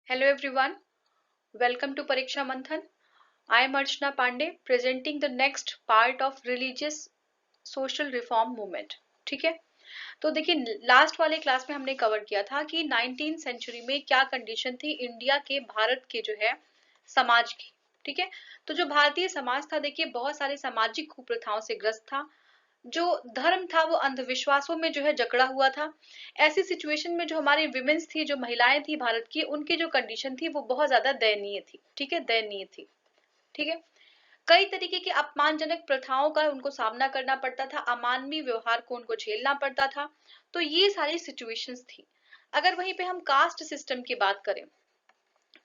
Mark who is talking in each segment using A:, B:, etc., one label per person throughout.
A: Hello everyone, welcome to Pariksha Manthan. I am Archana Pandey presenting the next part of religious social reform movement. ठीक है, तो देखिए last वाले class में हमने कवर किया था कि 19th सेंचुरी में क्या कंडीशन थी इंडिया के भारत के जो है समाज की। ठीक है, तो जो भारतीय समाज था देखिए बहुत सारे सामाजिक कुप्रथाओं से ग्रस्त था। जो धर्म था वो अंधविश्वासों में जो है जकड़ा हुआ था। ऐसी सिचुएशन में जो हमारी विमेन्स थी, जो महिलाएं थी भारत की, उनकी जो कंडीशन थी वो बहुत ज्यादा दयनीय थी। ठीक है, दयनीय थी। ठीक है, कई तरीके की अपमानजनक प्रथाओं का उनको सामना करना पड़ता था, अमानवीय व्यवहार को उनको झेलना पड़ता था। तो ये सारी सिचुएशंस थी। अगर वहीं पे हम कास्ट सिस्टम की बात करें,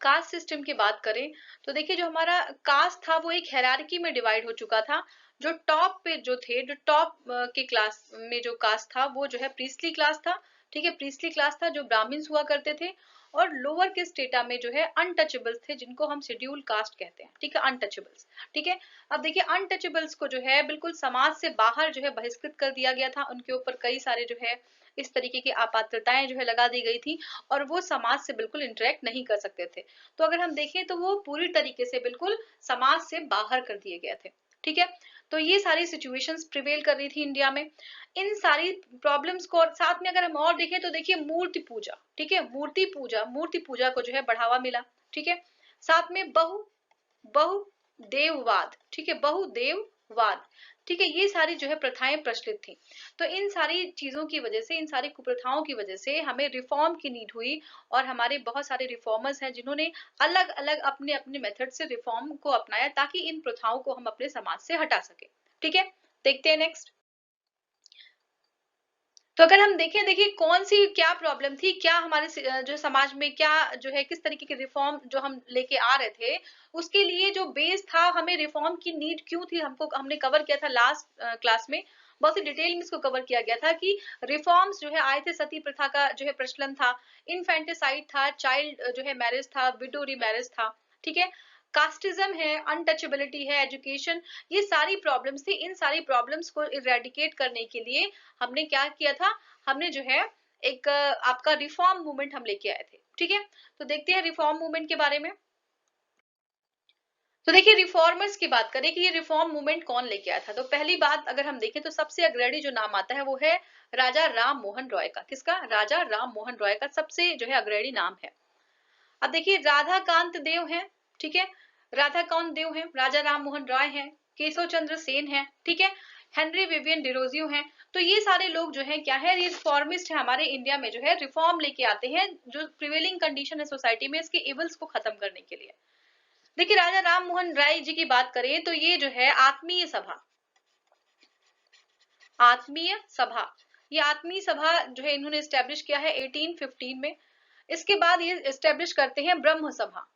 A: कास्ट सिस्टम की बात करें तो देखिए जो हमारा कास्ट था वो एक हायरार्की में डिवाइड हो चुका था। जो टॉप पे जो थे, जो टॉप के क्लास में जो कास्ट था वो जो है प्रीस्टली क्लास था। ठीक है, प्रीस्टली क्लास था जो ब्राह्मण्स हुआ करते थे। और लोअर के स्टेटा में जो है अनटचेबल्स थे, जिनको हम शेड्यूल कास्ट कहते हैं। ठीक है, अनटचेबल्स। ठीक है, अब देखिए अनटचेबल्स को जो है बिल्कुल समाज से बाहर जो है बहिष्कृत कर दिया गया था। उनके ऊपर कई सारे जो है इस तरीके की अपात्रताएं जो है लगा दी गई थी और वो समाज से बिल्कुल इंटरेक्ट नहीं कर सकते थे। तो अगर हम देखें तो वो पूरी तरीके से बिल्कुल समाज से बाहर कर दिए गए थे। ठीक है, तो ये सारी सिचुएशंस प्रिवेल कर रही थी इंडिया में। इन सारी प्रॉब्लम्स को और साथ में अगर हम और देखें तो देखिए मूर्ति पूजा। ठीक है, मूर्ति पूजा को जो है बढ़ावा मिला। ठीक है, साथ में बहुदेववाद। ठीक है, बहुदेववाद। ठीक है, ये सारी जो है प्रथाएं प्रचलित थी। तो इन सारी चीजों की वजह से, इन सारी कुप्रथाओं की वजह से हमें रिफॉर्म की नीड हुई। और हमारे बहुत सारे रिफॉर्मर्स हैं जिन्होंने अलग अलग अपने अपने मेथड से रिफॉर्म को अपनाया ताकि इन प्रथाओं को हम अपने समाज से हटा सके। ठीक है, देखते हैं नेक्स्ट। तो अगर हम देखें, देखिए कौन सी क्या प्रॉब्लम थी, क्या हमारे जो समाज में क्या जो है किस तरीके के रिफॉर्म जो हम लेके आ रहे थे, उसके लिए जो बेस था, हमें रिफॉर्म की नीड क्यों थी, हमको हमने कवर किया था लास्ट क्लास में। बहुत ही डिटेल में इसको कवर किया गया था कि रिफॉर्म्स जो है आए थे, सती प्रथा का जो है प्रचलन था, इनफेंटिसाइड था, चाइल्ड जो है मैरिज था, विडो मैरिज था। ठीक है, कास्टिज्म है, अनटचेबिलिटी है, एजुकेशन, ये सारी प्रॉब्लम्स थी। इन सारी प्रॉब्लम्स को इरेडिकेट करने के लिए हमने क्या किया था, हमने जो है एक आपका रिफॉर्म मूवमेंट हम लेके आए थे। ठीक है, तो देखते हैं रिफॉर्म मूवमेंट के बारे में। तो देखिए रिफॉर्मर्स की बात करें कि ये रिफॉर्म मूवमेंट कौन लेके आया था, तो पहली बात अगर हम देखें तो सबसे अग्रणी जो नाम आता है वो है राजा राम मोहन रॉय का। किसका? राजा राम मोहन रॉय का सबसे जो है अग्रणी नाम है। अब देखिए राधा कांत देव है। ठीक है, राधा कांत देव है, राजा राम मोहन राय है, केशव चंद्र सेन है। ठीक है, हेनरी विवियन डिरोजियो है। तो ये सारे लोग जो है क्या है, ये रिफॉर्मिस्ट है, हमारे इंडिया में जो है रिफॉर्म लेके आते हैं जो प्रिवेलिंग कंडीशन है सोसाइटी में, इसके इवल्स को खत्म करने के लिए। देखिए राजा राम मोहन राय जी की बात करें तो ये जो है आत्मीय सभा, आत्मीय सभा, ये आत्मीय सभा जो है इन्होंने स्टैब्लिश किया है 1815 में। इसके बाद ये स्टैब्लिश करते हैं ब्रह्म सभा,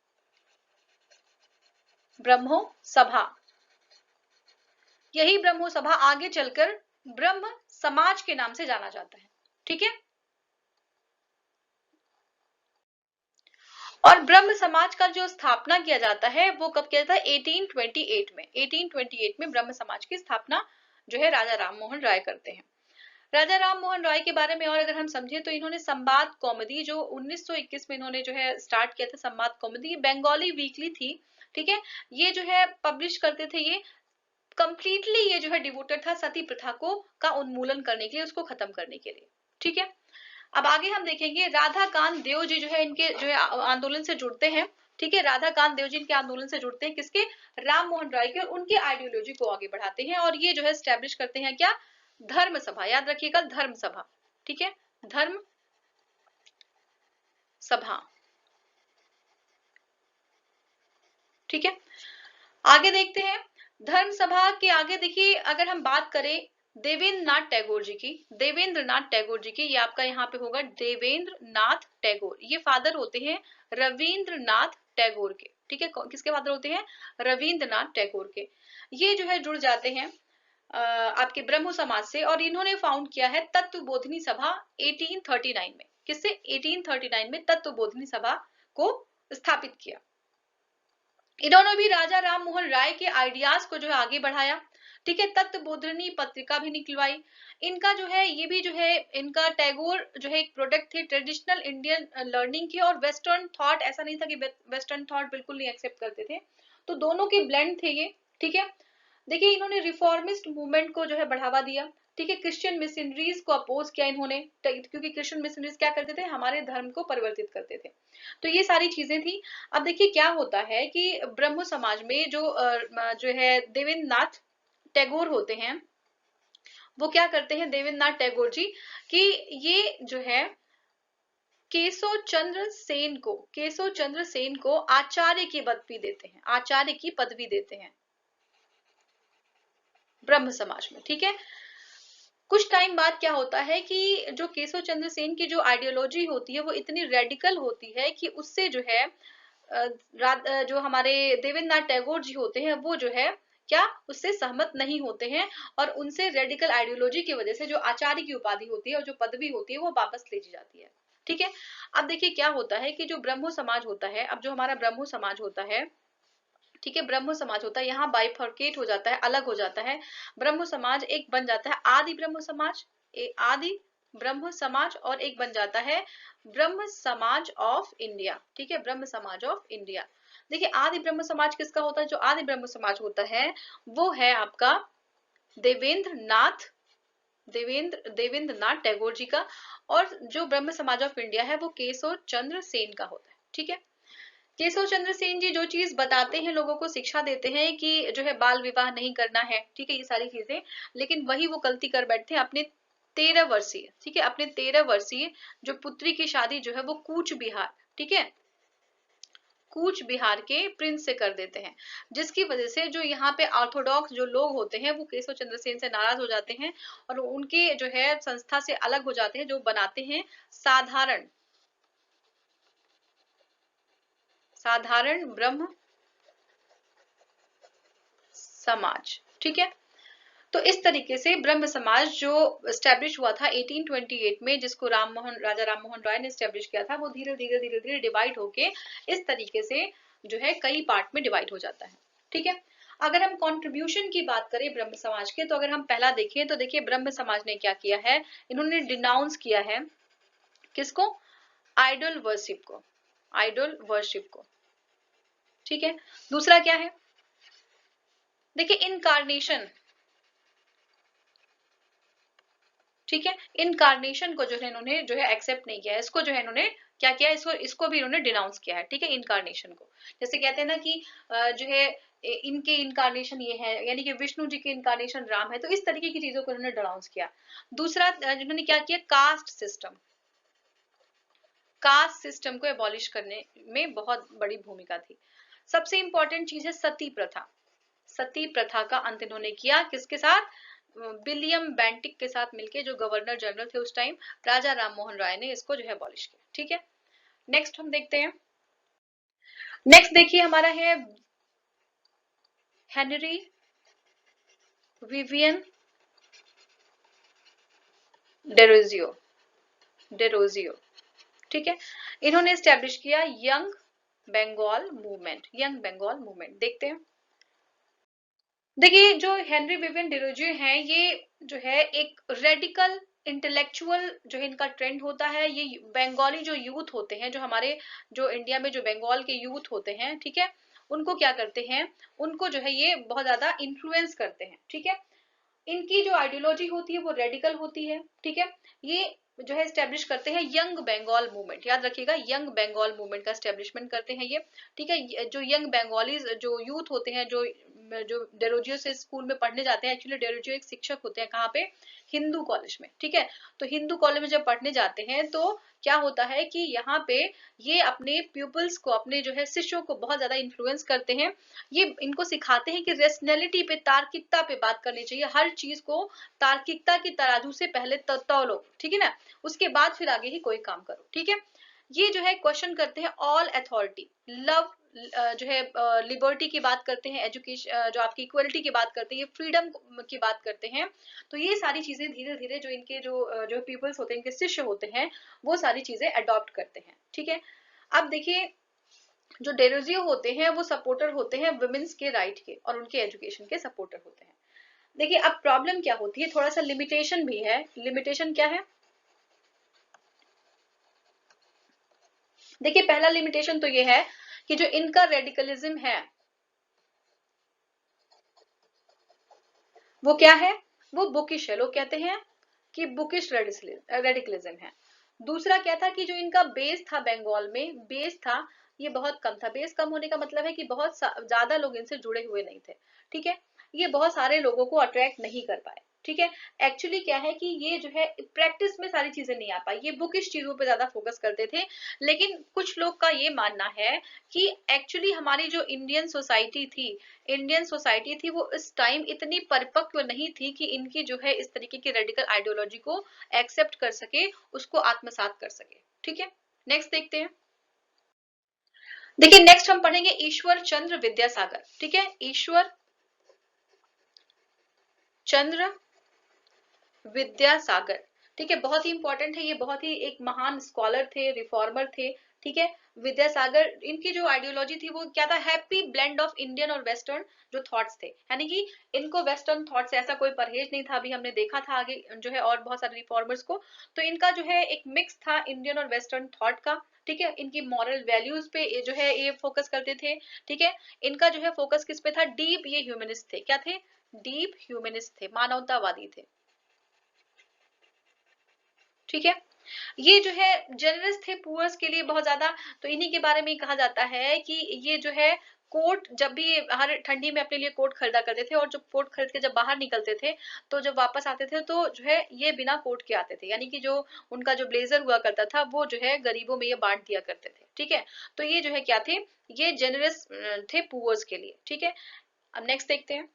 A: ब्रह्मो सभा। यही ब्रह्मो सभा आगे चलकर ब्रह्म समाज के नाम से जाना जाता है। ठीक है, और ब्रह्म समाज का जो स्थापना किया जाता है वो कब किया जाता है? 1828 में। 1828 में ब्रह्म समाज की स्थापना जो है राजा राम मोहन राय करते हैं। राजा राम मोहन राय के बारे में और अगर हम समझे तो इन्होंने संवाद कौमुदी जो 1921 में इन्होंने जो है स्टार्ट किया था, संवाद कौमुदी बंगाली वीकली थी। ठीक है, ये जो है पब्लिश करते थे, ये कंप्लीटली ये जो है डिवोटेड था सती प्रथा को का उन्मूलन करने के लिए, उसको खत्म करने के लिए। ठीक है, अब आगे हम देखेंगे राधा कांत देव जी जो है इनके जो है आंदोलन से जुड़ते हैं। ठीक है, राधा कांत देव जी इनके आंदोलन से जुड़ते हैं, किसके? राम मोहन राय के, और उनके आइडियोलॉजी को आगे बढ़ाते हैं और ये जो है स्टैब्लिश करते हैं क्या? धर्म सभा। याद रखिएगा, धर्म सभा। ठीक है, धर्म सभा। ठीक है, आगे देखते हैं धर्म सभा के आगे। देखिए अगर हम बात करें देवेंद्र नाथ टैगोर जी की, देवेंद्र नाथ टैगोर जी की, ये आपका यहाँ पे होगा देवेंद्र नाथ टैगोर, ये फादर होते हैं रविंद्रनाथ टैगोर के। ठीक है, किसके फादर होते हैं? रविंद्रनाथ टैगोर के। ये जो है जुड़ जाते हैं आपके ब्रह्मो समाज से और इन्होंने फाउंड किया है तत्वबोधिनी सभा 1839 में। किससे? 1839 में तत्वबोधिनी सभा को स्थापित किया। इन्होंने भी राजा राम मोहन राय के आइडियाज को जो है आगे बढ़ाया, ठीक है। तत्वबोधिनी पत्रिका भी निकलवाई। इनका जो है ये भी जो है इनका टैगोर जो है एक प्रोडक्ट थे ट्रेडिशनल इंडियन लर्निंग के और वेस्टर्न थॉट। ऐसा नहीं था कि वेस्टर्न थॉट बिल्कुल नहीं एक्सेप्ट करते थे, तो दोनों के ब्लेंड थे ये, ठीक है। देखिए इन्होंने रिफॉर्मिस्ट मूवमेंट को जो है बढ़ावा दिया, ठीक है। क्रिश्चियन मिशनरीज को अपोज किया इन्होंने, क्योंकि क्रिश्चियन मिशनरीज क्या करते थे, हमारे धर्म को परिवर्तित करते थे। तो ये सारी चीजें थी। अब देखिए क्या होता है कि ब्रह्म समाज में जो है देवेंद्र नाथ टैगोर होते हैं, वो क्या करते हैं देवेंद्र नाथ टैगोर जी, कि ये जो है केशव चंद्र सेन को आचार्य की पदवी देते हैं, आचार्य की पदवी देते हैं ब्रह्म समाज में, ठीक है। कुछ टाइम बाद क्या होता है कि जो केशव चंद्र सेन की जो आइडियोलॉजी होती है वो इतनी रेडिकल होती है कि उससे जो है जो हमारे देवेंद्र नाथ टैगोर जी होते हैं वो जो है क्या उससे सहमत नहीं होते हैं, और उनसे रेडिकल आइडियोलॉजी की वजह से जो आचार्य की उपाधि होती है और जो पदवी होती है वो वापस ले ली जाती है, ठीक है। अब देखिए क्या होता है कि जो ब्रह्मो समाज होता है, अब जो हमारा ब्रह्मो समाज होता है, ठीक है, ब्रह्म समाज होता है, यहाँ बाइफर्केट हो जाता है, अलग हो जाता है। ब्रह्म समाज एक बन जाता है आदि ब्रह्म समाज, आदि ब्रह्म समाज, और एक बन जाता है ब्रह्म समाज ऑफ इंडिया, ठीक है, ब्रह्म समाज ऑफ इंडिया। देखिए आदि ब्रह्म समाज किसका होता है, जो आदि ब्रह्म समाज होता है वो है आपका देवेंद्र नाथ टैगोर जी का, और जो ब्रह्म समाज ऑफ इंडिया है वो केशव चंद्र सेन का होता है, ठीक है। केशव चंद्र सेन जी जो चीज बताते हैं, लोगों को शिक्षा देते हैं कि जो है बाल विवाह नहीं करना है, ठीक है, ये सारी चीजें, लेकिन वही वो गलती कर बैठते हैं अपने 13 वर्षीय, ठीक है, अपने 13 वर्षीय जो पुत्री की शादी जो है वो कूच बिहार, ठीक है, कूच बिहार के प्रिंस से कर देते हैं, जिसकी वजह से जो यहाँ पे ऑर्थोडॉक्स जो लोग होते हैं वो केशव चंद्र सेन से नाराज हो जाते हैं, और उनके जो है संस्था से अलग हो जाते हैं, जो बनाते हैं साधारण साधारण ब्रह्म समाज, ठीक है। तो इस तरीके से ब्रह्म समाज जो स्टैब्लिश हुआ था 1828 में, जिसको राजा राम मोहन राय ने स्टैब्लिश किया था, वो धीरे धीरे धीरे धीरे डिवाइड होके इस तरीके से जो है कई पार्ट में डिवाइड हो जाता है, ठीक है। अगर हम कंट्रीब्यूशन की बात करें ब्रह्म समाज के, तो अगर हम पहला देखें तो देखिए ब्रह्म समाज ने क्या किया है, इन्होंने डिनाउंस किया है किसको, आइडल वर्शिप को, आइडल वर्शिप को, ठीक है। दूसरा क्या है, देखिए इनकारनेशन, ठीक है, इनकारनेशन को जो है इन्होंने जो है एक्सेप्ट नहीं किया, इसको जो है इन्होंने क्या किया, इसको भी इन्होंने डिनाउंस किया है, ठीक है, इनकारनेशन को। जैसे कहते हैं ना कि जो है इनके इनकारनेशन ये है, यानी कि विष्णु जी के इनकारनेशन राम है, तो इस तरीके की चीजों को इन्होंने डिनाउंस किया। दूसरा जिन्होंने क्या किया, कास्ट सिस्टम, कास्ट सिस्टम को एबॉलिश करने में बहुत बड़ी भूमिका थी। सबसे इंपॉर्टेंट चीज है सती प्रथा, सती प्रथा का अंत इन्होंने किया किसके साथ, विलियम बेंटिक के साथ मिलके, जो गवर्नर जनरल थे उस टाइम, राजा राम मोहन राय ने इसको जो है अबॉलिश किया, ठीक है। नेक्स्ट हम देखते हैं, नेक्स्ट देखिए हमारा है हेनरी विवियन डेरोजियो, डेरोजियो, ठीक है। इन्होंने स्टैब्लिश किया young Bengal movement, young Bengal movement, देखते हैं। देखिए जो हेनरी विवियन डेरोजियो हैं, ये जो है एक रेडिकल इंटेलेक्चुअल जो है इनका ट्रेंड होता है। ये बंगाली जो यूथ होते हैं, जो हमारे जो इंडिया में जो बंगाल के यूथ होते हैं, ठीक है, उनको क्या करते हैं, उनको जो है ये बहुत ज्यादा इन्फ्लुएंस करते हैं, ठीक है। इनकी जो आइडियोलॉजी होती है वो रेडिकल होती है, ठीक है। ये जो है स्टेब्लिश करते हैं यंग बंगाल मूवमेंट, याद रखिएगा यंग बंगाल मूवमेंट का स्टेब्लिशमेंट करते हैं ये, ठीक है। जो यंग बंगालीज जो यूथ होते हैं, जो डेरोजियो से स्कूल में पढ़ने जाते हैं, एक्चुअली डेरोजियो एक शिक्षक होते हैं, कहाँ पे, हिंदू कॉलेज में, ठीक है। तो हिंदू कॉलेज में जब पढ़ने जाते हैं तो क्या होता है कि यहाँ पे ये अपने प्यूपल्स को, अपने जो है शिष्यों को बहुत ज्यादा इन्फ्लुएंस करते हैं। ये इनको सिखाते हैं कि रेशनैलिटी पे, तार्किकता पे बात करनी चाहिए, हर चीज को तार्किकता की तराजू से पहले तौलो, ठीक है ना, उसके बाद फिर आगे ही कोई काम करो, ठीक है। ये जो है क्वेश्चन करते हैं ऑल अथॉरिटी, लव जो है लिबर्टी की बात करते हैं, एजुकेशन जो आपकी इक्वलिटी की बात करते हैं, ये फ्रीडम की बात करते हैं। तो ये सारी चीजें धीरे धीरे जो इनके जो पीपल्स होते हैं, इनके शिष्य होते हैं, वो सारी चीजें अडॉप्ट करते हैं, ठीक है। अब देखिए जो डेरोजियो होते हैं वो सपोर्टर होते हैं वुमेन्स के राइट के और उनके एजुकेशन के सपोर्टर होते हैं। देखिए अब प्रॉब्लम क्या होती है, थोड़ा सा लिमिटेशन भी है। लिमिटेशन क्या है, देखिए पहला लिमिटेशन तो ये है कि जो इनका रेडिकलिज्म है वो क्या है, वो बुकिश है। लोग कहते हैं कि बुकिश रेडिकलिज्म है। दूसरा क्या था कि जो इनका बेस था बंगाल में, बेस था ये बहुत कम था। बेस कम होने का मतलब है कि बहुत ज्यादा लोग इनसे जुड़े हुए नहीं थे, ठीक है। ये बहुत सारे लोगों को अट्रैक्ट नहीं कर पाए, ठीक है। एक्चुअली क्या है कि ये जो है प्रैक्टिस में सारी चीजें नहीं आ पाई, ये बुकिश चीजों पे ज्यादा फोकस करते थे। लेकिन कुछ लोग का ये मानना है कि एक्चुअली हमारी जो इंडियन सोसाइटी थी वो इस टाइम इतनी परिपक्व नहीं थी कि इनकी जो है इस तरीके की रेडिकल आइडियोलॉजी को एक्सेप्ट कर सके, उसको आत्मसात कर सके, ठीक है। नेक्स्ट देखते हैं। देखिए नेक्स्ट हम पढ़ेंगे ईश्वर चंद्र विद्यासागर, ठीक है। ईश्वर चंद्र विद्यासागर, ठीक है, बहुत ही इंपॉर्टेंट है ये, बहुत ही एक महान स्कॉलर थे, रिफॉर्मर थे, ठीक है। विद्यासागर, इनकी जो आइडियोलॉजी थी वो क्या था, हैप्पी ब्लेंड ऑफ इंडियन और वेस्टर्न जो थॉट्स थे, यानी कि इनको वेस्टर्न थॉट से ऐसा कोई परहेज नहीं था। अभी हमने देखा था आगे जो है और बहुत सारे रिफॉर्मर्स को, तो इनका जो है एक मिक्स था इंडियन और वेस्टर्न थॉट का, ठीक है। इनकी मॉरल वैल्यूज पे जो है ये फोकस करते थे, ठीक है। इनका जो है फोकस किस पे था, डीप, ये ह्यूमनिस्ट थे, क्या थे, डीप ह्यूमनिस्ट थे, मानवतावादी थे, ठीक है। ये जो है जनरस थे पुअर्स के लिए बहुत ज्यादा। तो इन्हीं के बारे में कहा जाता है कि ये जो है कोट, जब भी हर ठंडी में अपने लिए कोट खरीदा करते थे और जब कोट खरीद के जब बाहर निकलते थे तो जब वापस आते थे तो जो है ये बिना कोट के आते थे, यानी कि जो उनका जो ब्लेजर हुआ करता था वो जो है गरीबों में ये बांट दिया करते थे, ठीक है। तो ये जो है क्या थे, ये जेनरस थे पुअर्स के लिए, ठीक है। अब नेक्स्ट देखते हैं,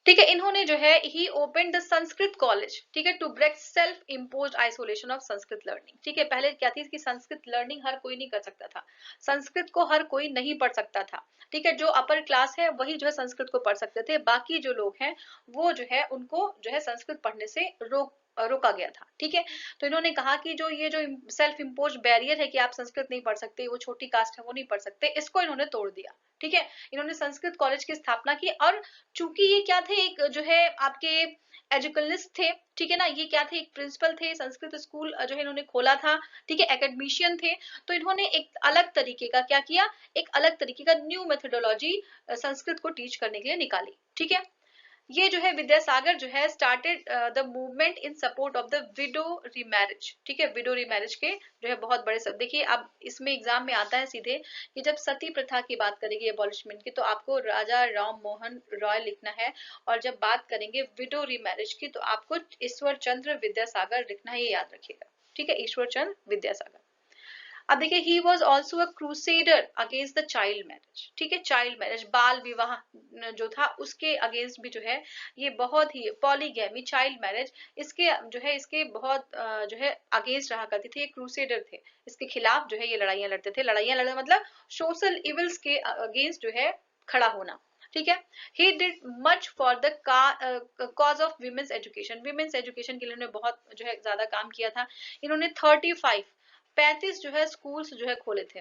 A: ठीक है। इन्होंने जो है he open the Sanskrit college, ठीक है, to break self impose isolation of Sanskrit learning, ठीक है। पहले क्या थी कि संस्कृत लर्निंग हर कोई नहीं कर सकता था, संस्कृत को हर कोई नहीं पढ़ सकता था, ठीक है। जो अपर क्लास है वही जो है संस्कृत को पढ़ सकते थे, बाकी जो लोग हैं वो जो है उनको जो है संस्कृत पढ़ने से रोका गया था, ठीक है। तो इन्होंने कहा कि जो ये जो सेल्फ इम्पोज बैरियर है कि आप संस्कृत नहीं पढ़ सकते, वो छोटी कास्ट है वो नहीं पढ़ सकते, इसको इन्होंने तोड़ दिया, ठीक है। इन्होंने संस्कृत कॉलेज की स्थापना की। और चूंकि ये क्या थे, एक जो है आपके एजुकलिस्ट थे, ठीक है ना, ये क्या थे, एक प्रिंसिपल थे, संस्कृत स्कूल जो है इन्होंने खोला था, ठीक है, एकेडमिशियन थे। तो इन्होंने एक अलग तरीके का क्या किया, एक अलग तरीके का न्यू मेथोडोलॉजी संस्कृत को टीच करने के लिए निकाली, ठीक है। ये जो है विद्यासागर जो है started the movement in support of the widow remarriage, ठीक है। विडो रीमैरिज के जो है बहुत बड़े सब, देखिए अब इसमें एग्जाम में आता है सीधे कि जब सती प्रथा की बात करेंगे एबॉलिशमेंट की तो आपको राजा राम मोहन रॉय लिखना है, और जब बात करेंगे विडो रीमैरिज की तो आपको ईश्वर चंद्र विद्यासागर लिखना है, ये याद रखिएगा, ठीक है, ईश्वर चंद्र विद्यासागर। अब देखिए he was also a crusader against the child marriage, ठीक है, चाइल्ड मैरिज, बाल विवाह जो था उसके अगेंस्ट भी जो है ये बहुत ही, पॉलीगैमी, चाइल्ड मैरिज, इसके जो है इसके बहुत जो है अगेंस्ट रहा करती थी, ये क्रूसेडर थे, इसके खिलाफ जो है ये लड़ाइयां लड़ते थे। लड़ाइयां लड़ना मतलब सोशल इविल्स के अगेंस्ट जो है खड़ा होना, ठीक है। He did much for the cause of women's education, women's education के लिए इन्होंने बहुत जो है ज्यादा काम किया था। इन्होंने 35 जो है स्कूल्स जो है खोले थे,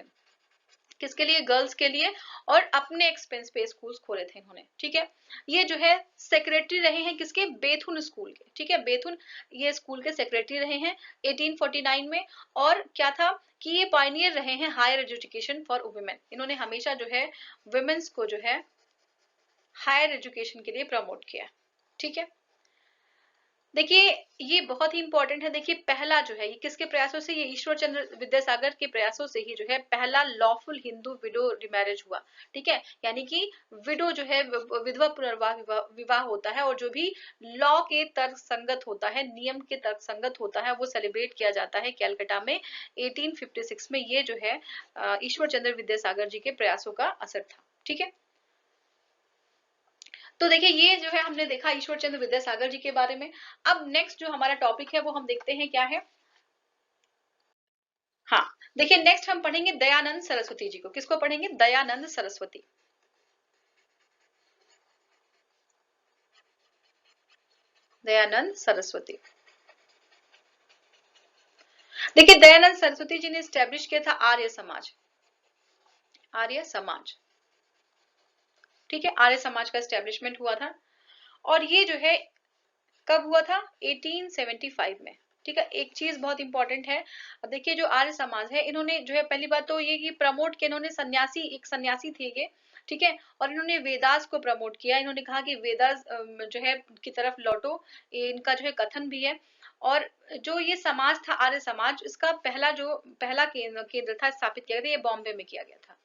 A: किसके लिए, गर्ल्स के लिए, और अपने एक्सपेंस पे स्कूल्स खोले थे इन्होंने, ठीक है। ये जो है सेक्रेटरी रहे हैं किसके, बेथुन स्कूल के, ठीक है, बेथुन ये स्कूल के सेक्रेटरी रहे हैं 1849 में। और क्या था कि ये पायनियर रहे हैं हायर एजुकेशन फॉर वुमेन, इन्होंने हमेशा जो है वुमेन्स को जो है हायर एजुकेशन के लिए प्रमोट किया, ठीक है। देखिए ये बहुत ही इंपॉर्टेंट है। देखिए पहला जो है ये किसके प्रयासों से, ये ईश्वर चंद्र विद्यासागर के प्रयासों से ही जो है पहला लॉफुल हिंदू विडो रिमैरिज हुआ, ठीक है। यानी कि विडो जो है विधवा पुनर्विवाह विवाह होता है और जो भी लॉ के तर्क संगत होता है, नियम के तर्क संगत होता है, वो सेलिब्रेट किया जाता है कैलकाटा में 1856 में। ये जो है ईश्वर चंद्र विद्यासागर जी के प्रयासों का असर था, ठीक है। तो देखिए ये जो है हमने देखा ईश्वर चंद्र विद्यासागर जी के बारे में। अब नेक्स्ट जो हमारा टॉपिक है वो हम देखते हैं क्या है। हाँ, देखिए नेक्स्ट हम पढ़ेंगे दयानंद सरस्वती जी को। किसको पढ़ेंगे, दयानंद सरस्वती। दयानंद सरस्वती, देखिए दयानंद सरस्वती जी ने स्टैब्लिश किया था आर्य समाज, आर्य समाज, ठीक है, आर्य समाज का एस्टेब्लिशमेंट हुआ था। और ये जो है कब हुआ था? 1875 में, ठीक है। एक चीज बहुत इंपॉर्टेंट है, अब देखिए जो आर्य समाज है, इन्होंने जो है पहली बात तो ये कि प्रमोट किया, इन्होंने सन्यासी, एक सन्यासी थे ये, ठीक है, और इन्होंने वेदास को प्रमोट किया, इन्होंने कहा कि वेदास जो है की तरफ लौटो, ये इनका जो है कथन भी है। और जो ये समाज था आर्य समाज, इसका पहला केंद्र था स्थापित किया गया था, ये बॉम्बे में किया गया था,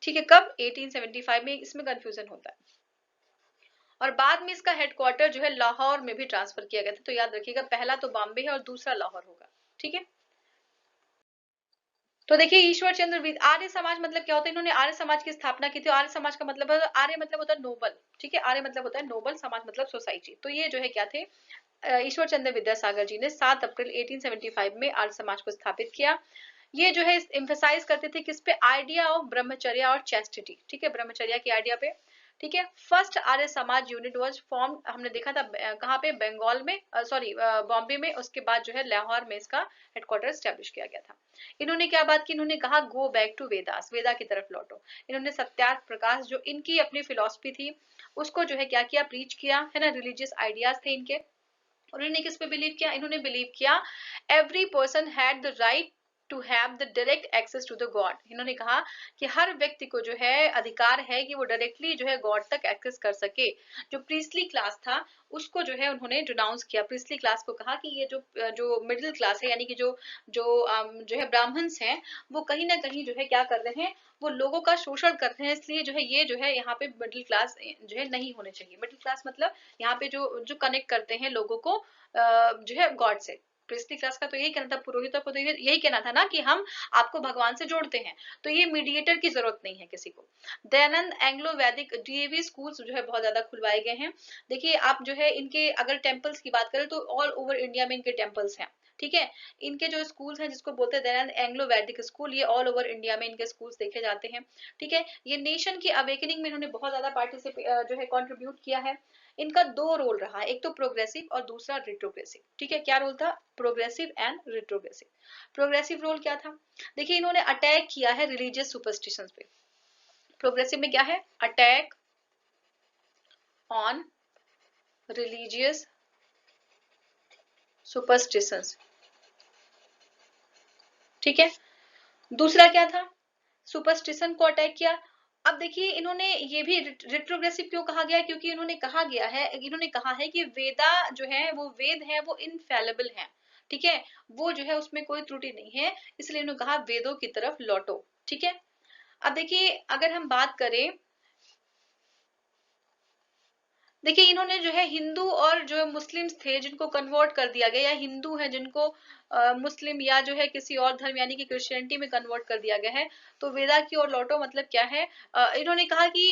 A: ठीक है। कब? 1875 में, इसमें कंफ्यूजन होता है। और बाद में इसका हेडक्वार्टर जो है लाहौर में भी ट्रांसफर किया गया था, तो याद रखिएगा पहला तो बॉम्बे है और दूसरा लाहौर होगा, ठीक है। तो देखिए ईश्वर चंद्र आर्य समाज मतलब क्या होता है, इन्होंने आर्य समाज की स्थापना की थी। आर्य समाज का मतलब आर्य मतलब होता है नोबल, ठीक है, आर्य मतलब होता है नोबल, समाज मतलब सोसाइटी। तो ये जो है क्या थे, ईश्वर चंद्र विद्यासागर जी ने 7 अप्रैल 1875 में आर्य समाज को स्थापित किया। ये जो है एम्फेसाइज करते थे किस पे? आइडिया ऑफ ब्रह्मचर्य और चैस्टिटी, ठीक है, ब्रह्मचर्य की आइडिया पे, ठीक है। First Arya Samaj unit was form, हमने देखा था कहाँ पे? बंगाल में, सॉरी बॉम्बे में, उसके बाद जो है लाहौर में इसका हेडक्वार्टर स्टैब्लिश किया गया था। इन्होंने क्या बात की? इन्होंने कहा गो बैक टू वेदास, वेदा की तरफ लौटो। इन्होंने सत्यार्थ प्रकाश, जो इनकी अपनी फिलोसफी थी, उसको जो है क्या किया? प्रीच किया, है ना, रिलीजियस आइडियाज थे इनके। उन्होंने किस पे बिलीव किया? इन्होंने बिलीव किया every person had the right to have the direct access to the god. इन्होंने कहा कि हर व्यक्ति को जो है अधिकार है कि वो डायरेक्टली जो है गॉड तक एक्सेस कर सके। जो प्रीस्टली क्लास था उसको जो है उन्होंने डिनाउंस किया, प्रीस्टली क्लास को कहा कि ये जो जो मिडिल क्लास है, यानी कि जो जो जो है ब्राह्मण्स हैं, वो कहीं ना कहीं जो है क्या कर रहे हैं, वो लोगों का शोषण कर रहे हैं, इसलिए जो है ये जो है यहाँ पे मिडिल क्लास जो है नहीं होने चाहिए। मिडिल क्लास मतलब यहाँ पे जो जो कनेक्ट करते हैं लोगों को जो है गॉड से। प्रीस्टली क्लास का तो यही कहना था, पुरोहितों को तो यही कहना था ना कि हम आपको भगवान से जोड़ते हैं, तो ये मीडिएटर की जरूरत नहीं है किसी को। दयानंद एंग्लो वैदिक डीएवी स्कूल्स जो है बहुत ज्यादा खुलवाए गए हैं। देखिए आप जो है इनके अगर टेम्पल्स की बात करें तो ऑल ओवर इंडिया में इनके टेम्पल्स हैं, ठीक है। इनके जो स्कूल्स हैं जिसको बोलते हैं दयानंद एंग्लो वैदिक स्कूल, ये ऑल ओवर इंडिया में इनके स्कूल्स देखे जाते हैं, ठीक है। ये नेशन की अवेकनिंग में इन्होंने बहुत ज्यादा पार्टिसिपेट जो है कंट्रीब्यूट किया है। इनका दो रोल रहा है, एक तो प्रोग्रेसिव और दूसरा रिट्रोग्रेसिव, ठीक है। क्या रोल था? Progressive and retrogressive. Progressive role क्या था? देखिए इन्होंने अटैक किया है रिलीजियस सुपरस्टिशंस पे। प्रोग्रेसिव में क्या है? अटैक ऑन रिलीजियस सुपरस्टिशंस, ठीक है। दूसरा क्या था? सुपरस्टिशन को अटैक किया। अब देखिए इन्होंने ये भी रिट्रोग्रेसिव क्यों कहा गया है, क्योंकि इन्होंने कहा है कि वेदा जो है वो वेद है वो इनफैलेबल है, ठीक है, वो जो है उसमें कोई त्रुटि नहीं है, इसलिए इन्होंने कहा वेदों की तरफ लौटो, ठीक है। अब देखिए अगर हम बात करें, देखिए इन्होंने जो है हिंदू और जो मुस्लिम्स थे जिनको कन्वर्ट कर दिया गया, या हिंदू है जिनको मुस्लिम या जो है किसी और धर्म यानी कि क्रिश्चियनिटी में कन्वर्ट कर दिया गया है, तो वेदा की ओर लौटो मतलब क्या है? इन्होंने कहा कि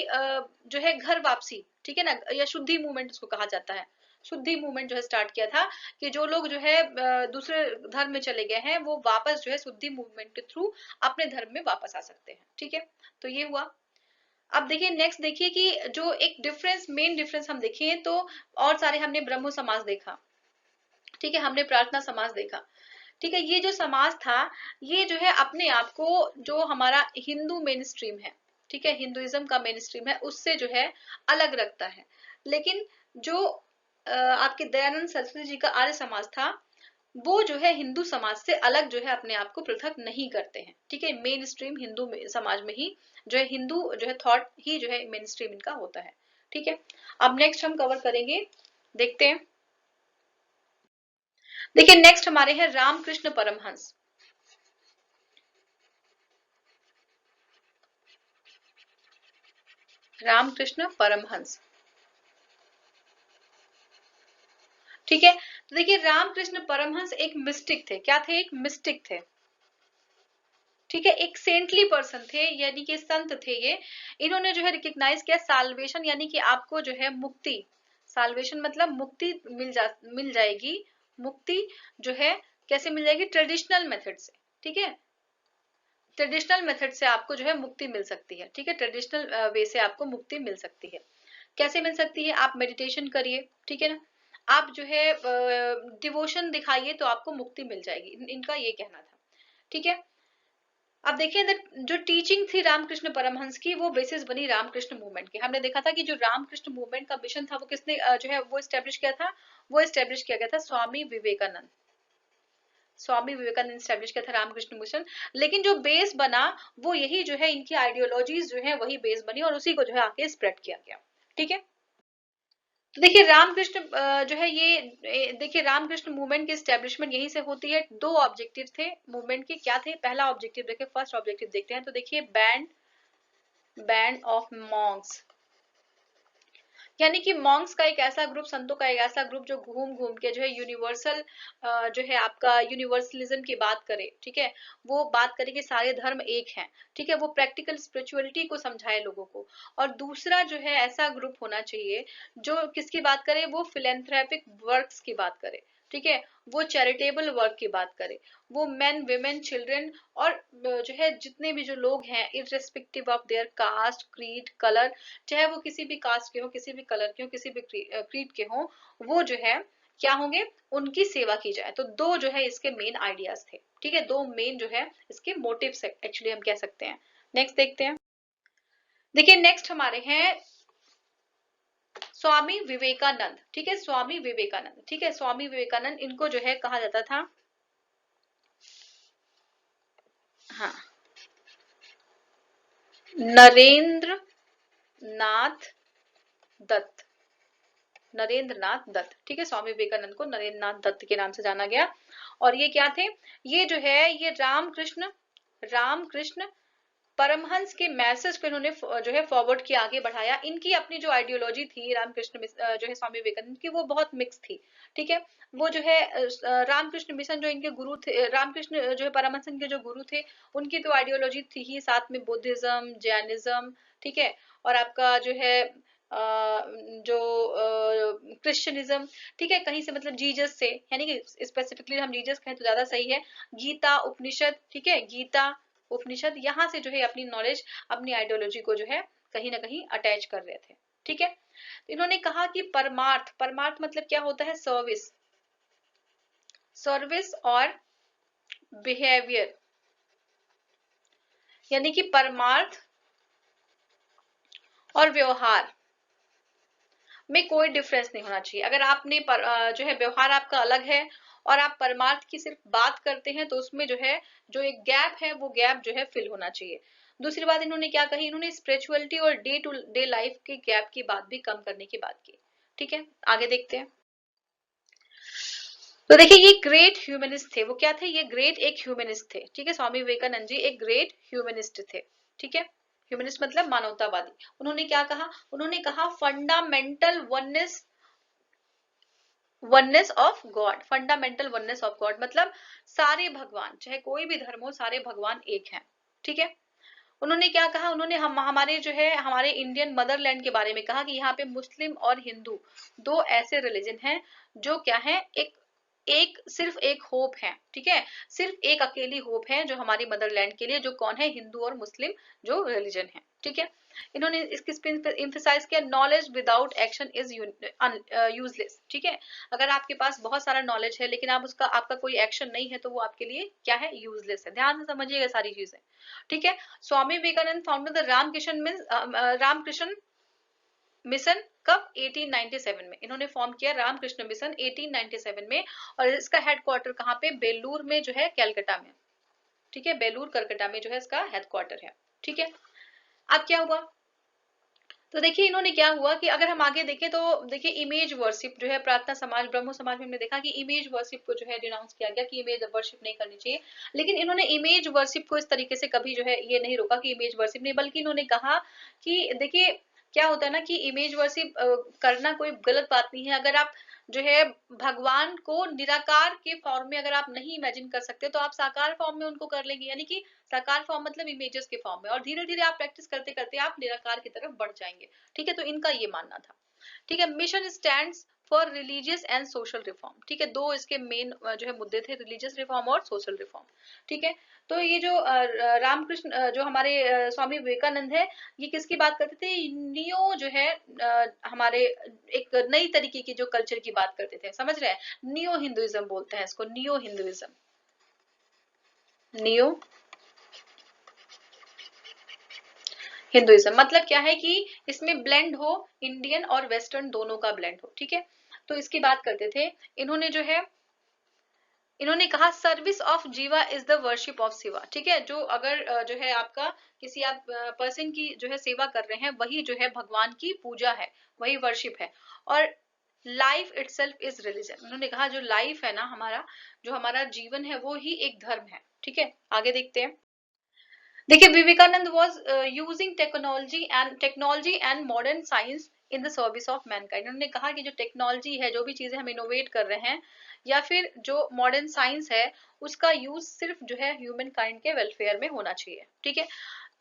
A: जो है घर वापसी, ठीक है ना, या शुद्धि मूवमेंट उसको कहा जाता है। शुद्धि मूवमेंट जो है स्टार्ट किया था कि जो लोग जो है दूसरे धर्म में चले गए हैं वो वापस जो है शुद्धि मूवमेंट के थ्रू अपने धर्म में वापस आ सकते हैं, ठीक है। तो ये हुआ। अब देखिए नेक्स्ट देखिए कि जो एक डिफरेंस, मेन डिफरेंस हम देखें तो और सारे हमने ब्रह्मो समाज देखा, ठीक है, हमने प्रार्थना समाज देखा, ठीक है। ये जो समाज था ये जो है अपने आप को जो हमारा हिंदू मेन स्ट्रीम है, ठीक है, हिंदुइज्म का मेन स्ट्रीम है उससे जो है अलग रखता है। लेकिन जो आपके दयानंद सरस्वती जी का आर्य समाज था वो जो है हिंदू समाज से अलग जो है अपने आप को पृथक नहीं करते हैं, ठीक है। मेन स्ट्रीम हिंदू समाज में ही जो है हिंदू जो है थॉट ही जो है मेन स्ट्रीम इनका होता है, ठीक है। अब नेक्स्ट हम कवर करेंगे, देखते हैं। देखिए नेक्स्ट हमारे हैं रामकृष्ण परमहंस। रामकृष्ण परमहंस, ठीक है। तो देखिए रामकृष्ण परमहंस एक मिस्टिक थे, क्या थे? एक मिस्टिक थे, ठीक है, एक सेंटली पर्सन थे, यानी कि संत थे ये। इन्होंने जो है रिकग्नाइज किया साल्वेशन, यानी कि आपको जो है मुक्ति, साल्वेशन मतलब मुक्ति मिल जाएगी। मुक्ति जो है कैसे मिल जाएगी? ट्रेडिशनल मेथड से, ठीक है। ट्रेडिशनल मेथड से आपको जो है मुक्ति मिल सकती है, ठीक है, ट्रेडिशनल वे से आपको मुक्ति मिल सकती है। कैसे मिल सकती है? आप मेडिटेशन करिए, ठीक है ना, आप जो है डिवोशन दिखाइए तो आपको मुक्ति मिल जाएगी, इनका ये कहना था, ठीक है। अब देखिए जो टीचिंग थी रामकृष्ण परमहंस की, वो बेसिस बनी रामकृष्ण मूवमेंट की। हमने देखा था कि जो रामकृष्ण मूवमेंट का मिशन था वो किसने जो है वो इस्टेब्लिश किया था, वो इस्टेब्लिश किया गया था स्वामी विवेकानंद। स्वामी विवेकानंद स्टैब्लिश किया था रामकृष्ण मिशन। लेकिन जो बेस बना वो यही जो है, इनकी आइडियोलॉजीज जो है वही बेस बनी और उसी को जो है आगे स्प्रेड किया गया। ठीक है, तो देखिए रामकृष्ण जो है ये देखिए रामकृष्ण मूवमेंट की स्टैब्लिशमेंट यहीं से होती है। दो ऑब्जेक्टिव थे मूवमेंट के, क्या थे? पहला ऑब्जेक्टिव देखिए, फर्स्ट ऑब्जेक्टिव देखते हैं, तो देखिए बैंड बैंड ऑफ मॉन्क्स, यानी कि मॉन्क्स का एक ऐसा ग्रुप, संतों का एक ऐसा ग्रुप जो घूम घूम के जो है यूनिवर्सल जो है आपका यूनिवर्सलिज्म की बात करे। ठीक है, वो बात करे कि सारे धर्म एक हैं। ठीक है, वो प्रैक्टिकल स्पिरिचुअलिटी को समझाए लोगों को। और दूसरा जो है ऐसा ग्रुप होना चाहिए जो किसकी बात करे, वो फिलेंथ्रेपिक वर्क्स की बात करे। ठीक है, वो चैरिटेबल वर्क की बात करे, वो मेन वुमेन चिल्ड्रन और जो है जितने भी जो लोग हैं irrespective of their caste creed colour, चाहे वो किसी भी कास्ट के हो, किसी भी कलर के हो, किसी भी क्रीड के हो, वो जो है क्या होंगे, उनकी सेवा की जाए। तो दो जो है इसके मेन आइडियाज थे। ठीक है, दो मेन जो है इसके मोटिव्स एक्चुअली हम कह सकते हैं। नेक्स्ट देखते हैं, देखिए नेक्स्ट हमारे हैं स्वामी विवेकानंद। ठीक है, स्वामी विवेकानंद। ठीक है, स्वामी विवेकानंद, इनको जो है कहा जाता था, हाँ, नरेंद्र नाथ दत्त। नरेंद्र नाथ दत्त। ठीक है, स्वामी विवेकानंद को नरेंद्र नाथ दत्त के नाम से जाना गया। और ये क्या थे, ये जो है ये रामकृष्ण परमहंस के मैसेज को इन्होंने जो है फॉरवर्ड किया, आगे बढ़ाया। इनकी अपनी जो आइडियोलॉजी थी रामकृष्ण जो है स्वामी विवेकानंद की, वो बहुत मिक्स थी। ठीक है, वो जो है रामकृष्ण मिशन जो इनके गुरु थे, रामकृष्ण जो है परमहंस के जो गुरु थे, उनकी तो आइडियोलॉजी थी ही, साथ में बुद्धिज्म, जैनिज्म। ठीक है, और आपका जो है जो क्रिश्चियनिज्म। ठीक है, कहीं से मतलब जीजस से, यानी कि स्पेसिफिकली हम जीजस कहें तो ज्यादा सही है। गीता उपनिषद, ठीक है, गीता उपनिषद, यहाँ से जो है अपनी नॉलेज, अपनी आइडियोलॉजी को जो है कहीं ना कहीं अटैच कर रहे थे। ठीक है, तो इन्होंने कहा कि परमार्थ, परमार्थ मतलब क्या होता है, सर्विस, सर्विस और बिहेवियर, यानी कि परमार्थ और व्यवहार में कोई डिफरेंस नहीं होना चाहिए। अगर आपने जो है व्यवहार आपका अलग है और आप परमार्थ की सिर्फ बात करते हैं, तो उसमें जो है जो एक गैप है वो गैप जो है फिल होना चाहिए। दूसरी बात इन्होंने क्या कही, इन्होंने स्पिरिचुअलिटी और डे टू डे लाइफ के गैप की बात भी कम करने की बात की। ठीक है, आगे देखते हैं, तो देखिए ये ग्रेट ह्यूमनिस्ट थे। वो क्या थे, ये ग्रेट एक ह्यूमनिस्ट थे। ठीक है, स्वामी विवेकानंद जी एक ग्रेट ह्यूमनिस्ट थे। ठीक है, ह्यूमनिस्ट मतलब मानवतावादी। उन्होंने क्या कहा, उन्होंने कहा fundamental oneness of God, fundamental oneness of God मतलब सारे भगवान, चाहे कोई भी धर्म हो, सारे भगवान एक हैं। ठीक है, उन्होंने क्या कहा, उन्होंने हम हमारे जो है हमारे इंडियन मदरलैंड के बारे में कहा कि यहाँ पे मुस्लिम और हिंदू दो ऐसे रिलीजन हैं जो क्या है, एक एक सिर्फ एक होप है। ठीक है, सिर्फ एक अकेली होप है जो हमारी मदरलैंड के लिए, जो कौन है, हिंदू और मुस्लिम जो रिलीजन है। ठीक है, इन्होंने इसकी एम्फसाइज किया, knowledge without action is useless. ठीक है, अगर आपके पास बहुत सारा नॉलेज है लेकिन आप उसका आपका कोई एक्शन नहीं है, तो वो आपके लिए क्या है, यूजलेस है। ध्यान से समझिएगा सारी चीजें। ठीक है, Swami Vivekananda founded the Ramakrishna mission कब, 1897 में इन्होंने फॉर्म किया रामकृष्ण मिशन 1897 में। और इसका हेडक्वार्टर कहाँ पे, बेलूर में जो है, कैलकाटा में। ठीक है, बेलूर कलकत्ता में जो है इसका हेडक्वार्टर है। ठीक है, अब क्या हुआ, तो देखिए इन्होंने क्या हुआ कि अगर हम आगे देखें तो देखिए इमेज वर्शिप जो है, प्रार्थना समाज ब्रह्मो समाज में हमने देखा कि इमेज वर्शिप को जो है डिनाउंस किया गया कि इमेज वर्शिप नहीं करनी चाहिए। लेकिन इन्होंने इमेज वर्शिप को इस तरीके से कभी जो है ये नहीं रोका कि इमेज वर्शिप नहीं, बल्कि इन्होंने कहा कि देखिए क्या होता है ना कि इमेज वर्शिप करना कोई गलत बात नहीं है। अगर आप जो है भगवान को निराकार के फॉर्म में अगर आप नहीं इमेजिन कर सकते, तो आप साकार फॉर्म में उनको कर लेंगे, यानी कि साकार फॉर्म मतलब इमेजेस के फॉर्म में, और धीरे धीरे आप प्रैक्टिस करते करते आप निराकार की तरफ बढ़ जाएंगे। ठीक है, तो इनका ये मानना था। ठीक है, mission stands for religious and social reform. ठीक है, दो इसके मेन जो है मुद्दे थे, रिलीजियस रिफॉर्म और सोशल रिफॉर्म। ठीक है, तो ये जो रामकृष्ण जो हमारे स्वामी विवेकानंद है, ये किसकी बात करते थे, नियो जो है हमारे एक नई तरीके की जो कल्चर की बात करते थे, समझ रहे हैं, नियो हिंदुइज्म बोलते हैं इसको, नियो हिंदुइज्म, नियो हिंदुइज्म मतलब क्या है कि इसमें ब्लेंड हो, इंडियन और वेस्टर्न दोनों का ब्लेंड हो, ठीक है। तो इसकी बात करते थे। इन्होंने जो है, इन्होंने कहा सर्विस ऑफ जीवा is the worship of Shiva, ठीक है। जो अगर जो है आपका किसी आप पर्सन की जो है सेवा कर रहे हैं, वही जो है भगवान की पूजा है, वही वर्शिप है। और लाइफ इटसेल्फ इज रिलीजन, उन्होंने कहा जो लाइफ है ना हमारा, जो हमारा जीवन है वो ही एक धर्म है, ठीक है। आगे देखते हैं। देखिए Vivekananda was using technology and modern science in the service of mankind. उन्होंने कहा कि जो टेक्नोलॉजी है, जो भी चीजें हम इनोवेट कर रहे हैं, या फिर जो मॉडर्न साइंस है, उसका यूज सिर्फ जो है ह्यूमन काइंड के वेलफेयर में होना चाहिए, ठीक है।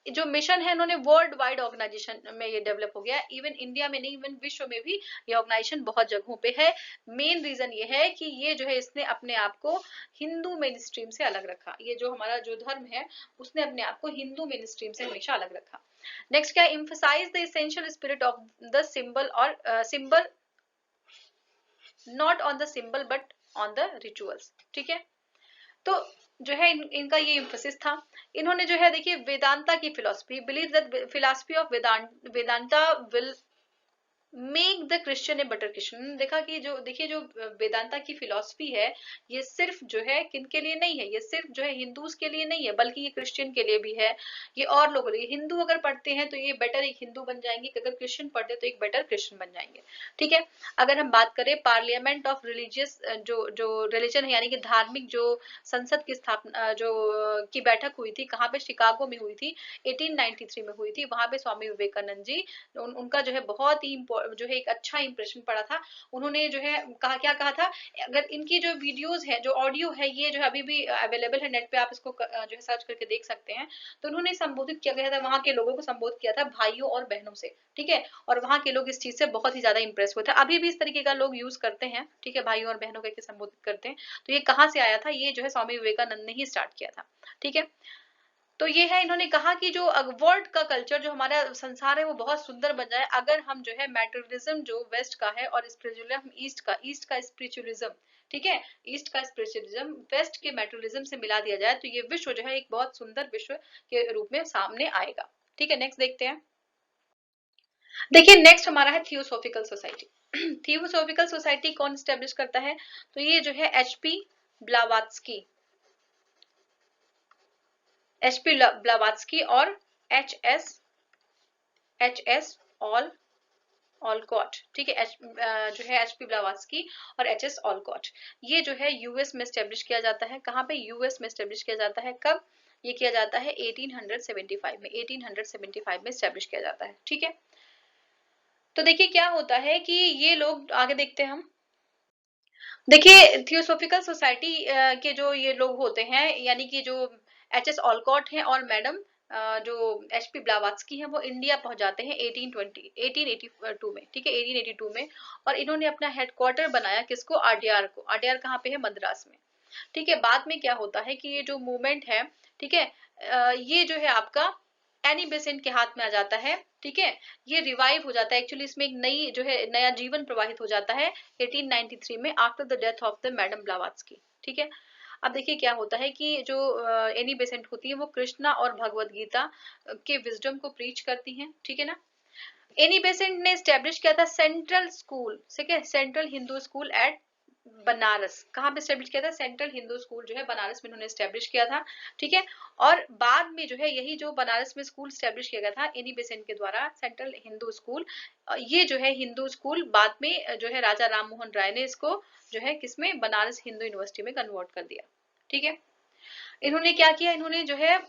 A: जो मिशन है इन्होंने वर्ल्ड वाइड ऑर्गेनाइजेशन में ये डेवलप हो गया, इवन इंडिया में नहीं, इवन विश्व में भी ये ऑर्गेनाइजेशन बहुत जगहों पे है। मेन रीजन ये है कि ये जो है इसने अपने आप को हिंदू मेन स्ट्रीम से अलग रखा, ये जो हमारा जो धर्म है उसने अपने आप को हिंदू मेन स्ट्रीम से हमेशा अलग रखा। नेक्स्ट क्या, emphasise the essential spirit of the symbol, और symbol not on the symbol but on the rituals, ठीक है। तो जो है इनका ये इम्फोसिस था। इन्होंने जो है देखिए वेदांता की philosophy, believe that philosophy of Vedanta will make the Christian a better Christian. देखा कि जो देखिए जो वेदांता की फिलॉसफी है, ये सिर्फ जो है किनके लिए नहीं है, ये सिर्फ जो है हिंदूज के लिए नहीं है, बल्कि ये क्रिश्चियन के लिए भी है, ये और लोगों के लिए। हिंदू अगर पढ़ते हैं तो ये बेटर एक हिंदू बन जाएंगे, अगर क्रिश्चियन पढ़ते हैं तो एक बेटर क्रिश्चियन बन जाएंगे, ठीक है। अगर हम बात करें पार्लियामेंट ऑफ रिलीजियस, जो जो रिलीजन है यानी कि धार्मिक जो संसद की स्थापना जो की बैठक हुई थी, कहाँ पे, शिकागो में हुई थी, 1893 में हुई थी। वहां पे स्वामी विवेकानंद जी, उनका जो है बहुत ही जो है एक अच्छा इंप्रेशन पड़ा था। उन्होंने जो है कहा, क्या कहा था, अगर इनकी जो वीडियोस है, जो ऑडियो है, ये जो है अभी भी अवेलेबल है नेट पे, आप इसको जो है सर्च करके देख सकते हैं। तो उन्होंने संबोधित किया गया था, वहां के लोगों को संबोधित किया था भाइयों और बहनों से, ठीक है। और वहां के लोग इस चीज से बहुत ही ज्यादा इंप्रेस हुए थे। अभी भी इस तरीके का लोग यूज करते हैं, ठीक है, भाइयों और बहनों करके संबोधित करते हैं। तो ये कहाँ से आया था, ये जो है स्वामी विवेकानंद ने ही स्टार्ट किया था, ठीक है। तो ये है, इन्होंने कहा कि जो वर्ल्ड का कल्चर, जो हमारा संसार है, वो बहुत सुंदर बन जाए अगर हम जो है मैटेरियलिज्म जो वेस्ट का है और स्पिरिचुअलिज्म ईस्ट का स्पिरिचुअलिज्म, ठीक है, ईस्ट का स्पिरिचुअलिज्म वेस्ट के मैटेरियलिज्म से मिला दिया जाए, तो ये विश्व जो है एक बहुत सुंदर विश्व के रूप में सामने आएगा, ठीक है। नेक्स्ट देखते हैं। देखिए नेक्स्ट हमारा है थियोसॉफिकल सोसाइटी। थियोसॉफिकल सोसाइटी कौन स्टेब्लिश करता है, तो ये जो है एचपी ब्लावात्स्की, एचपी ब्लावात्स्की और एच एस ऑल ऑलकॉट, ठीक है। जो है एचपी ब्लावात्स्की और एच एस ऑलकॉट, ये जो है यूएस में स्टेब्लिश किया जाता है। कहाँ पे, यूएस में स्टेब्लिश किया जाता है। कब ये किया जाता है, 1875 में, 1875 में स्टेब्लिश किया जाता है, ठीक है। तो देखिए क्या होता है कि ये लोग, आगे देखते हैं हम। देखिए थियोसॉफिकल सोसाइटी के जो ये लोग होते हैं, यानी कि जो एच एस ऑलकॉट हैं और मैडम जो एच पी ब्लावात्स्की हैं, वो इंडिया पहुंच जाते हैं 1882 में, ठीक है, 1882 में। और इन्होंने अपना हेडक्वार्टर बनाया किसको, आरडीआर को। आरडीआर कहाँ पे है, मद्रास में, ठीक है। बाद में क्या होता है कि ये जो मूवमेंट है, ठीक है, ये जो है आपका एनी बेसेंट के हाथ में आ जाता है, ठीक है। ये रिवाइव हो जाता है, एक्चुअली इसमें एक नई जो है नया जीवन प्रवाहित हो जाता है 1893 में, after the death of the madam Blavatsky, ठीक है। अब देखिए क्या होता है कि जो एनी बेसेंट होती है, वो कृष्णा और भगवत गीता के विजडम को प्रीच करती हैं, ठीक है ना। एनी बेसेंट ने स्टेब्लिश किया था सेंट्रल स्कूल, ठीक है, central Hindu school eight Banaras. कहाँ पे स्टेब्लिश किया था, सेंट्रल हिंदू स्कूल जो है बनारस में उन्होंने स्टेब्लिश किया था, ठीक है। और बाद में जो है यही जो बनारस में स्कूल स्टेब्लिश किया गया था एनी बेसेंट के द्वारा, सेंट्रल हिंदू स्कूल, ये जो है हिंदू स्कूल बाद में जो है राजा राम मोहन राय ने इसको जो है किसमें, बनारस हिंदू यूनिवर्सिटी में कन्वर्ट कर दिया, ठीक है। इन्होंने क्या किया, इन्होंने जो है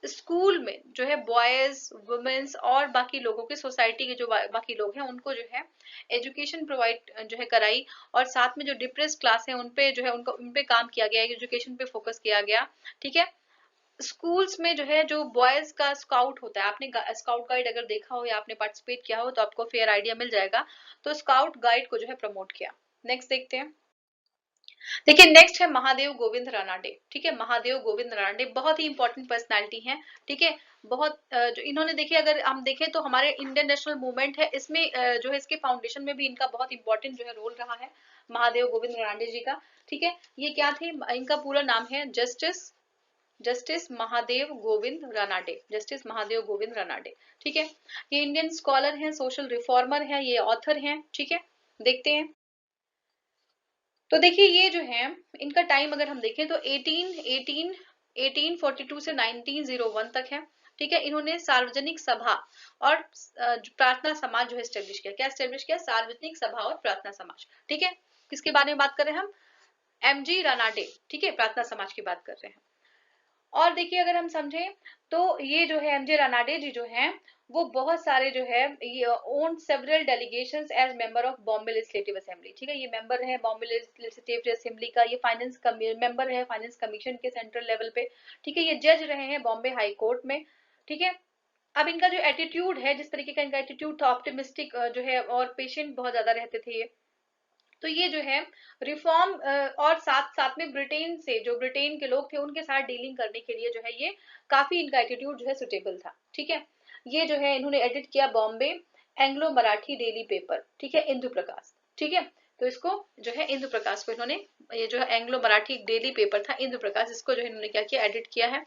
A: स्कूल में जो है बॉयज, वुमेन्स और बाकी लोगों की सोसाइटी के जो बाकी लोग हैं, उनको जो है एजुकेशन प्रोवाइड जो है कराई। और साथ में जो डिप्रेस क्लास है, उनपे जो है उनको उनपे काम किया गया, एजुकेशन पे फोकस किया गया, ठीक है। स्कूल्स में जो है जो बॉयज का स्काउट होता है, आपने स्काउट गाइड अगर देखा हो या आपने पार्टिसिपेट किया हो तो आपको फेयर आइडिया मिल जाएगा। तो स्काउट गाइड को जो है प्रमोट किया। नेक्स्ट देखते हैं। देखिए नेक्स्ट है महादेव गोविंद रानाडे, ठीक है। महादेव गोविंद रानाडे बहुत ही इंपॉर्टेंट पर्सनालिटी है, ठीक है। बहुत जो इन्होंने, देखिए अगर हम देखें तो हमारे इंडियन नेशनल मूवमेंट है, इसमें जो है इसके फाउंडेशन में भी इनका बहुत इंपॉर्टेंट जो है रोल रहा है, महादेव गोविंद रानाडे जी का, ठीक है। ये क्या थे, इनका पूरा नाम है justice justice Mahadev Govind Ranade, justice Mahadev Govind Ranade. ठीक है, ये इंडियन स्कॉलर हैं, सोशल रिफॉर्मर हैं, ये ऑथर हैं। ठीक है, देखते हैं। तो देखिए ये जो है इनका टाइम अगर हम देखें तो 1842 से 1901 तक है। ठीक है, इन्होंने सार्वजनिक सभा और प्रार्थना समाज जो है स्टेब्लिश किया। क्या स्टेब्लिश किया? सार्वजनिक सभा और प्रार्थना समाज। ठीक है, किसके बारे में बात कर रहे हैं हम? एमजी रानाडे। ठीक है, प्रार्थना समाज की बात कर रहे हैं। और देखिए अगर हम समझें तो ये जो है एमजे रानाडे जी जो हैं वो बहुत सारे जो है ये own several delegations as member of Bombay legislative assembly. ठीक है, ये मेंबर है बॉम्बे लेजिस्लेटिव असेंबली का, ये फाइनेंस मेंबर है फाइनेंस कमीशन के सेंट्रल लेवल पे। ठीक है, ये जज रहे हैं बॉम्बे हाई कोर्ट में। ठीक है, अब इनका जो एटीट्यूड है, जिस तरीके का इनका एटीट्यूड था ऑप्टिमिस्टिक जो है, और पेशेंट बहुत ज्यादा रहते थे ये। तो ये जो है रिफॉर्म और साथ साथ में ब्रिटेन से, जो ब्रिटेन के लोग थे उनके साथ डीलिंग करने के लिए जो है ये काफी इनका एटीट्यूड जो है सुटेबल था। ठीक है, ये जो है इन्होंने एडिट किया Bombay Anglo Marathi daily paper. ठीक है, इंदु प्रकाश। ठीक है, तो इसको जो है इंदु प्रकाश को इन्होंने, ये जो है एंग्लो मराठी डेली पेपर था इंदु प्रकाश, इसको जो है इन्होंने क्या किया? एडिट किया है।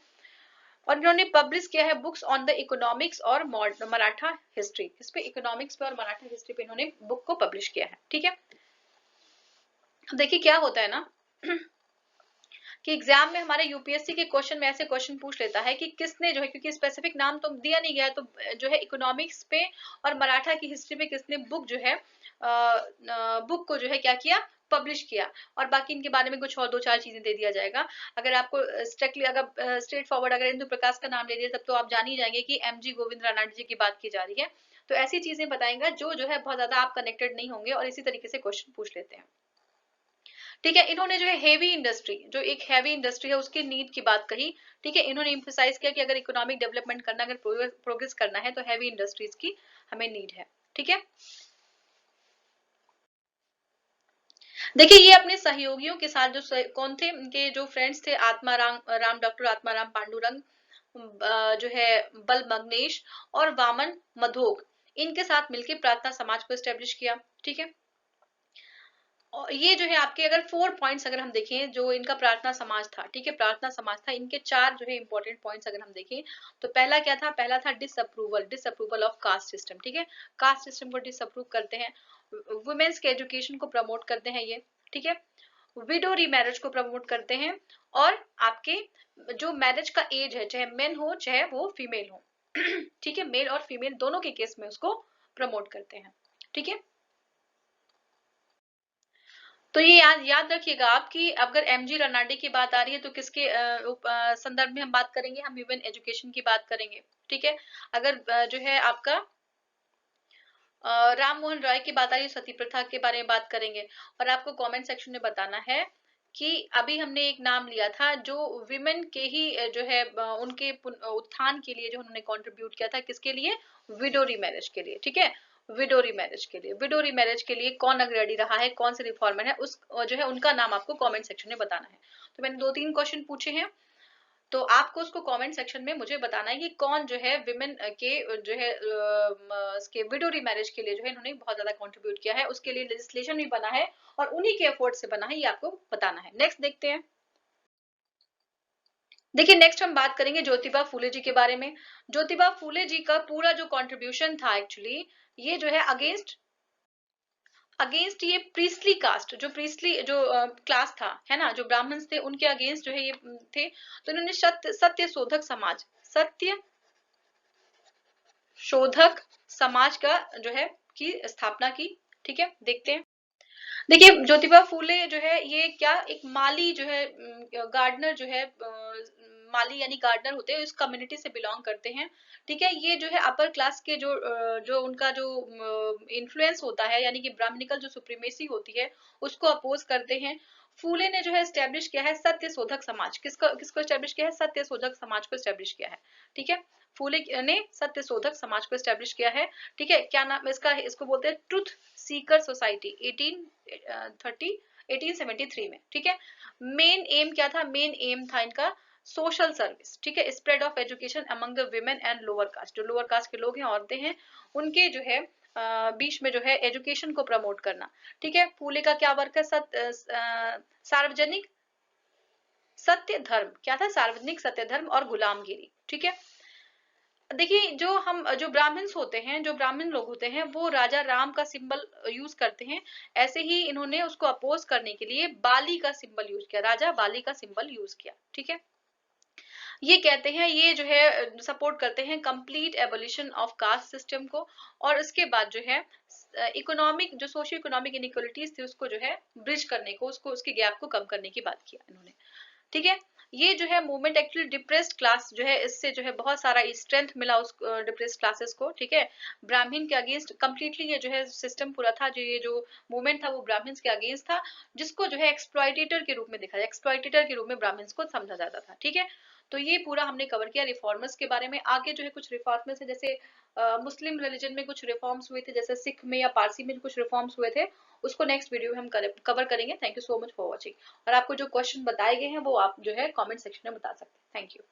A: और इन्होंने पब्लिश किया है बुक्स ऑन द इकोनॉमिक्स और मराठा हिस्ट्री। इस पे इकोनॉमिक्स पे और मराठा हिस्ट्री पे इन्होंने बुक को पब्लिश किया है। ठीक है, देखिए क्या होता है ना कि एग्जाम में हमारे यूपीएससी के क्वेश्चन में ऐसे क्वेश्चन पूछ लेता है कि किसने जो है, क्योंकि स्पेसिफिक नाम तो दिया नहीं गया है, तो जो है इकोनॉमिक्स पे और मराठा की हिस्ट्री पे किसने बुक जो है बुक को जो है क्या किया? पब्लिश किया। और बाकी इनके बारे में कुछ और दो चार चीजें दे दिया जाएगा। अगर आपको स्ट्रिक्टली अगर स्ट्रेट फॉरवर्ड अगर इंदु प्रकाश का नाम ले दिया तब तो आप जान ही जाएंगे कि एमजी गोविंद रानाडे जी की बात की जा रही है। तो ऐसी चीजें बताएंगा जो है बहुत ज्यादा आप कनेक्टेड नहीं होंगे और इसी तरीके से क्वेश्चन पूछ लेते हैं। ठीक है, इन्होंने जो है हेवी इंडस्ट्री, जो एक हैवी इंडस्ट्री है उसकी नीड की बात कही। ठीक है, इन्होंने एम्फसाइज किया कि अगर इकोनॉमिक डेवलपमेंट करना, अगर प्रोग्रेस करना है तो हैवी इंडस्ट्रीज की हमें नीड है। ठीक है, देखिए ये अपने सहयोगियों के साथ जो कौन थे, उनके जो फ्रेंड्स थे, राम डॉक्टर आत्माराम पांडुरंग जो है बल मग्नेश और वामन मधोक, इनके साथ मिलकर प्रार्थना समाज को स्टेब्लिश किया। ठीक है, और ये जो है आपके अगर 4 पॉइंट्स अगर हम देखें जो इनका प्रार्थना समाज था। ठीक है, प्रार्थना समाज था, इनके 4 जो है इंपॉर्टेंट पॉइंट्स अगर हम देखें तो पहला क्या था? पहला था डिसअप्रूवल ऑफ कास्ट सिस्टम। ठीक है, कास्ट सिस्टम को डिसअप्रूव करते हैं। वुमेन्स के एजुकेशन को प्रमोट करते हैं ये। ठीक है, विडो रीमैरिज को प्रमोट करते हैं। और आपके जो मैरिज का एज है, चाहे मेन हो चाहे वो फीमेल हो ठीक है, मेल और फीमेल दोनों के केस में उसको प्रमोट करते हैं। ठीक है, तो ये याद रखिएगा आप कि अगर एमजी रनाडे की बात आ रही है तो किसके संदर्भ में हम बात करेंगे? हम ह्यूमन एजुकेशन की बात करेंगे। ठीक है, अगर जो है आपका राम मोहन राय की बात आ रही है, सती प्रथा के बारे में बात करेंगे। और आपको कमेंट सेक्शन में बताना है कि अभी हमने एक नाम लिया था जो विमेन के ही जो है उनके उत्थान के लिए जो उन्होंने कंट्रीब्यूट किया था, किसके लिए? विडोरी मैरिज के लिए। ठीक है, विडोरी मैरिज के लिए, विडोरी मैरिज के लिए कौन अग्रणी रहा है, कौन से रिफॉर्मर है, उस जो है उनका नाम आपको कमेंट सेक्शन में बताना है। तो मैंने 2-3 क्वेश्चन पूछे हैं, तो आपको उसको कमेंट सेक्शन में मुझे बताना है कि कौन जो है विमेन के जो है इसके विडोरी मैरिज के लिए जो है इन्होंने बहुत ज्यादा कंट्रीब्यूट किया है, उसके लिए लेजिस्लेशन भी बना है और उन्हीं के एफर्ट से बना है, ये आपको बताना है। नेक्स्ट देखते हैं। देखिए नेक्स्ट हम बात करेंगे ज्योतिबा फूले जी के बारे में। ज्योतिबा फूले जी का पूरा जो कंट्रीब्यूशन था एक्चुअली, ये जो है अगेंस्ट ये प्रीस्टली कास्ट, जो प्रीस्टली जो क्लास था, है ना, जो ब्राह्मण्स थे उनके अगेंस्ट जो है ये थे। तो इन्होंने सत्य शोधक समाज, सत्य शोधक समाज का जो है की स्थापना की। ठीक है, देखते हैं। देखिए ज्योतिबा फूले जो है ये क्या एक माली जो है गार्डनर जो है माली यानी गार्डनर होते हैं, इस कम्युनिटी से बिलोंग करते हैं। ठीक है, ये जो है अपर क्लास के जो उनका जो इन्फ्लुएंस होता है, यानी कि ब्राह्मणिकल जो सुप्रीमेसी होती है उसको अपोज करते हैं। फूले ने जो है स्टैब्लिश किया है सत्य शोधक समाज। किसको किसको स्टैब्लिश किया है? सत्य शोधक समाज को स्टैब्लिश किया है। ठीक है, फूले ने सत्य शोधक समाज को स्टैब्लिश किया है। ठीक है, क्या नाम इसका? इसको बोलते हैं ट्रुथ सीकर सोसाइटी 1873 में। ठीक है, मेन एम क्या था? मेन एम था इनका सोशल सर्विस। ठीक है, spread of education among the women and lower caste, जो लोअर कास्ट के लोग हैं, औरतें हैं, उनके जो है बीच में जो है एजुकेशन को प्रमोट करना। ठीक है, फूले का क्या वर्क है? सार्वजनिक सत्य धर्म क्या था, सार्वजनिक सत्य धर्म और गुलामगिरी। ठीक है, देखिए जो ब्राह्मण्स होते हैं, जो ब्राह्मण लोग होते हैं, वो राजा राम का सिंबल यूज करते हैं। ऐसे ही इन्होंने उसको अपोज करने के लिए बाली का सिंबल यूज किया, राजा बाली का सिंबल यूज किया। ठीक है, ये कहते हैं, ये जो है सपोर्ट करते हैं complete abolition of caste system को, और इसके बाद जो है इकोनॉमिक, जो सोशियो इकोनॉमिक इनइक्वालिटीज थी उसको जो है ब्रिज करने को, उसको उसके गैप को कम करने की बात किया इन्होंने। ठीक है, ये जो है मूवमेंट एक्चुअली डिप्रेस्ड क्लास जो है, इससे जो है बहुत सारा स्ट्रेंथ मिला उस डिप्रेस्ड क्लासेस को। ठीक है, ब्राह्मण के अगेंस्ट कंप्लीटली ये जो है सिस्टम पूरा था, जो ये जो मूवमेंट था वो ब्राह्मण्स के अगेंस्ट था, जिसको जो है एक्सप्लॉइटेटर के रूप में देखा, एक्सप्लॉइटेटर के रूप में ब्राह्मण्स को समझा जाता था। ठीक है, तो ये पूरा हमने कवर किया रिफॉर्मर्स के बारे में। आगे जो है कुछ रिफॉर्मर्स है, जैसे मुस्लिम रिलीजन में कुछ रिफॉर्म्स हुए थे, जैसे सिख में या पारसी में कुछ रिफॉर्म्स हुए थे, उसको नेक्स्ट वीडियो में हम कवर करेंगे। Thank you so much for watching. और आपको जो क्वेश्चन बताए गए हैं वो आप जो है कमेंट सेक्शन में बता सकते हैं। Thank you.